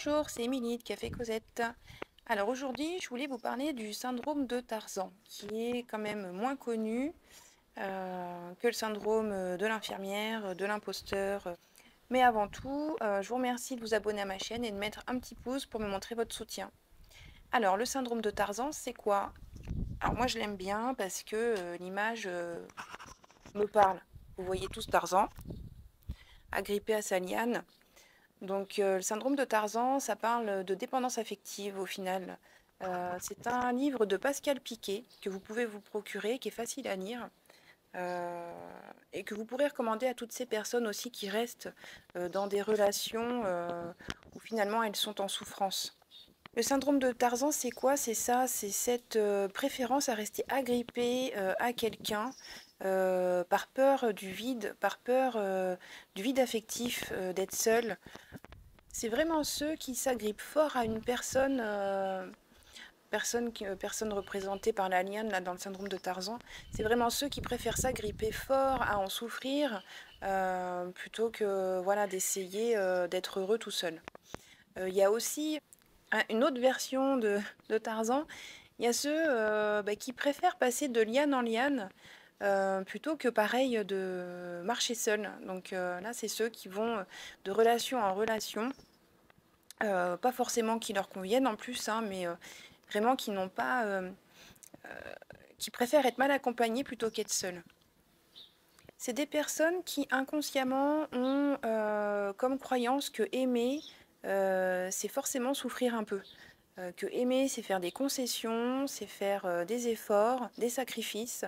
Bonjour, c'est Émilie de Café Cosette. Alors aujourd'hui, je voulais vous parler du syndrome de Tarzan, qui est quand même moins connu que le syndrome de l'infirmière, de l'imposteur. Mais avant tout, je vous remercie de vous abonner à ma chaîne et de mettre un petit pouce pour me montrer votre soutien. Alors, le syndrome de Tarzan, c'est quoi? Alors moi, je l'aime bien parce que l'image me parle. Vous voyez tous Tarzan, agrippé à sa liane. Donc, le syndrome de Tarzan, ça parle de dépendance affective au final. C'est un livre de Pascal Piquet que vous pouvez vous procurer, qui est facile à lire euh, et que vous pourrez recommander à toutes ces personnes aussi qui restent dans des relations où finalement elles sont en souffrance. Le syndrome de Tarzan, c'est quoi? C'est ça, c'est cette préférence à rester agrippé à quelqu'un par peur du vide, par peur du vide affectif, d'être seul. C'est vraiment ceux qui s'agrippent fort à une personne, personne représentée par la liane là, dans le syndrome de Tarzan. C'est vraiment ceux qui préfèrent s'agripper fort à en souffrir plutôt que voilà, d'essayer d'être heureux tout seul. Il y a aussi une autre version de Tarzan. Il y a ceux qui préfèrent passer de liane en liane plutôt que pareil de marcher seul. Donc là, c'est ceux qui vont de relation en relation. Pas forcément qui leur conviennent en plus, hein, mais vraiment qui n'ont pas, qui préfèrent être mal accompagnés plutôt qu'être seuls. C'est des personnes qui inconsciemment ont comme croyance que aimer, c'est forcément souffrir un peu. Que aimer, c'est faire des concessions, c'est faire des efforts, des sacrifices.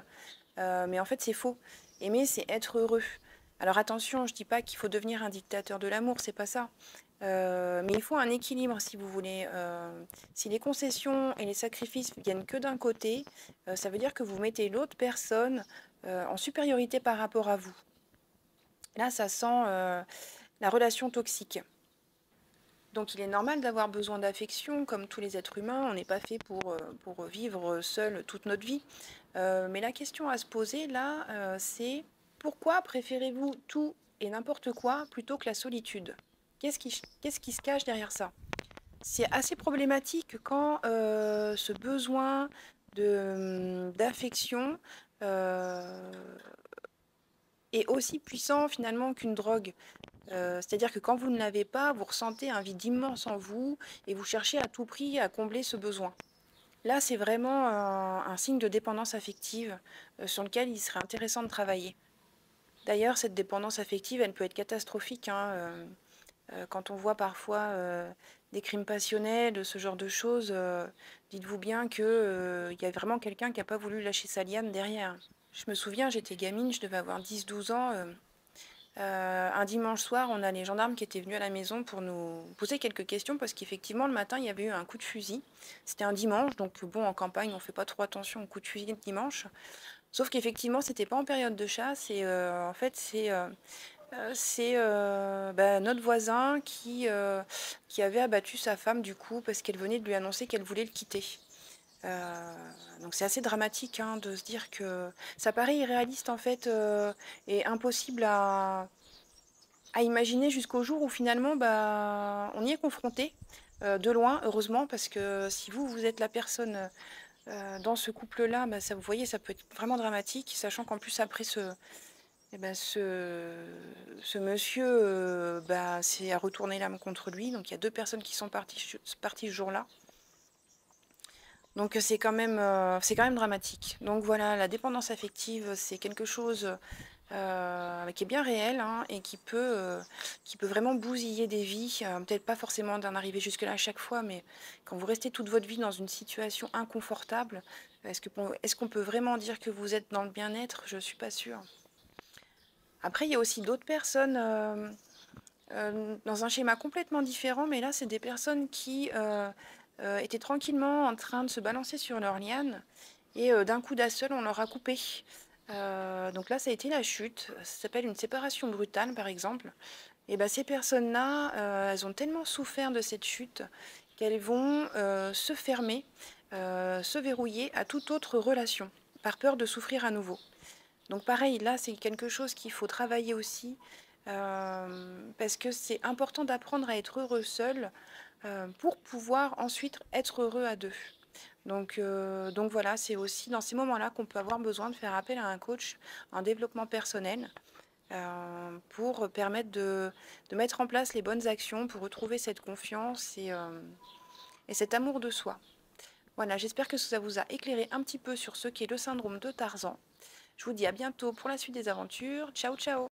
Mais en fait, c'est faux. Aimer, c'est être heureux. Alors attention, je dis pas qu'il faut devenir un dictateur de l'amour, c'est pas ça. Mais il faut un équilibre si vous voulez. Si les concessions et les sacrifices viennent que d'un côté, ça veut dire que vous mettez l'autre personne en supériorité par rapport à vous. Là, ça sent la relation toxique. Donc il est normal d'avoir besoin d'affection, comme tous les êtres humains. On n'est pas fait pour vivre seul toute notre vie. Mais la question à se poser là, c'est pourquoi préférez-vous tout et n'importe quoi plutôt que la solitude? Qu'est-ce qui se cache derrière ça? C'est assez problématique quand ce besoin d'affection est aussi puissant finalement qu'une drogue. C'est-à-dire que quand vous ne l'avez pas, vous ressentez un vide immense en vous et vous cherchez à tout prix à combler ce besoin. Là, c'est vraiment un signe de dépendance affective sur lequel il serait intéressant de travailler. D'ailleurs, cette dépendance affective, elle peut être catastrophique, hein, quand on voit parfois des crimes passionnels, ce genre de choses, dites-vous bien qu'il y a vraiment quelqu'un qui n'a pas voulu lâcher sa liane derrière. Je me souviens, j'étais gamine, je devais avoir 10-12 ans. Un dimanche soir, on a les gendarmes qui étaient venus à la maison pour nous poser quelques questions parce qu'effectivement, le matin, il y avait eu un coup de fusil. C'était un dimanche, donc bon, en campagne, on ne fait pas trop attention au coup de fusil le dimanche. Sauf qu'effectivement, c'était pas en période de chasse et en fait, c'est notre voisin qui avait abattu sa femme du coup parce qu'elle venait de lui annoncer qu'elle voulait le quitter. Donc c'est assez dramatique hein, de se dire que ça paraît irréaliste en fait et impossible à imaginer jusqu'au jour où finalement on y est confronté de loin, heureusement, parce que si vous êtes la personne dans ce couple-là, ça, vous voyez, ça peut être vraiment dramatique, sachant qu'en plus après eh ben, ce monsieur s'est retourné l'âme contre lui, donc il y a deux personnes qui sont parties ce jour-là. Donc c'est quand même dramatique. Donc voilà, la dépendance affective, c'est quelque chose qui est bien réel hein, et qui peut vraiment bousiller des vies. Peut-être pas forcément d'en arriver jusque-là à chaque fois, mais quand vous restez toute votre vie dans une situation inconfortable, est-ce qu'on peut vraiment dire que vous êtes dans le bien-être? Je ne suis pas sûre. Après, il y a aussi d'autres personnes dans un schéma complètement différent, mais là, c'est des personnes qui étaient tranquillement en train de se balancer sur leur liane et d'un coup d'un seul, on leur a coupé. Donc là, ça a été la chute. Ça s'appelle une séparation brutale, par exemple. Et ben, ces personnes-là, elles ont tellement souffert de cette chute qu'elles vont se fermer, se verrouiller à toute autre relation, par peur de souffrir à nouveau. Donc pareil, là, c'est quelque chose qu'il faut travailler aussi, parce que c'est important d'apprendre à être heureux seul, pour pouvoir ensuite être heureux à 2. Donc voilà, c'est aussi dans ces moments-là qu'on peut avoir besoin de faire appel à un coach en développement personnel, pour permettre de mettre en place les bonnes actions pour retrouver cette confiance et cet amour de soi. Voilà, j'espère que ça vous a éclairé un petit peu sur ce qu'est le syndrome de Tarzan. Je vous dis à bientôt pour la suite des aventures. Ciao, ciao!